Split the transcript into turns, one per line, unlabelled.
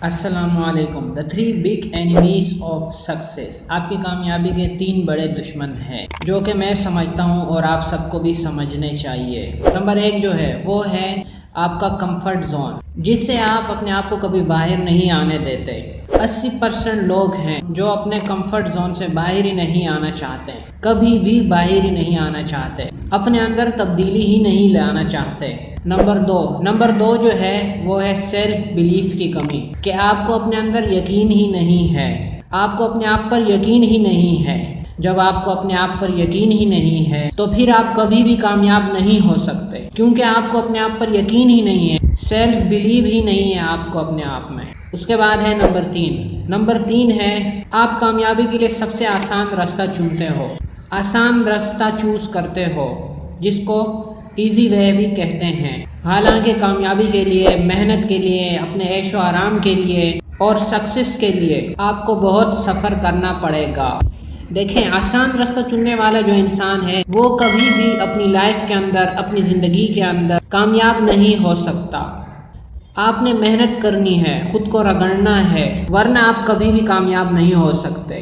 السلام علیکم۔ دا 3 big enemies of success، آپ کی کامیابی کے 3 بڑے دشمن ہیں جو کہ میں سمجھتا ہوں اور آپ سب کو بھی سمجھنے چاہیے۔ نمبر 1 جو ہے وہ ہے آپ کا کمفرٹ زون، جس سے آپ اپنے آپ کو کبھی باہر نہیں آنے دیتے۔ 80% لوگ ہیں جو اپنے کمفرٹ زون سے باہر ہی نہیں آنا چاہتے، کبھی بھی باہر ہی نہیں آنا چاہتے، اپنے اندر تبدیلی ہی نہیں لانا چاہتے۔ نمبر دو جو ہے وہ ہے سیلف بلیف کی کمی، کہ آپ کو اپنے اندر یقین ہی نہیں ہے، آپ کو اپنے آپ پر یقین ہی نہیں ہے۔ جب آپ کو اپنے آپ پر یقین ہی نہیں ہے تو پھر آپ کبھی بھی کامیاب نہیں ہو سکتے، کیونکہ آپ کو اپنے آپ پر یقین ہی نہیں ہے، سیلف بلیو ہی نہیں ہے آپ کو اپنے آپ میں۔ اس کے بعد ہے نمبر تین ہے آپ کامیابی کے لیے سب سے آسان راستہ چنتے ہو، آسان راستہ چوز کرتے ہو، جس کو ایزی وے بھی کہتے ہیں۔ حالانکہ کامیابی کے لیے، محنت کے لیے، اپنے عیش و آرام کے لیے اور سکسیس کے لیے آپ کو بہت سفر کرنا پڑے گا۔ دیکھیں، آسان راستہ چننے والا جو انسان ہے وہ کبھی بھی اپنی لائف کے اندر، اپنی زندگی کے اندر کامیاب نہیں ہو سکتا۔ آپ نے محنت کرنی ہے، خود کو رگڑنا ہے، ورنہ آپ کبھی بھی کامیاب نہیں ہو سکتے۔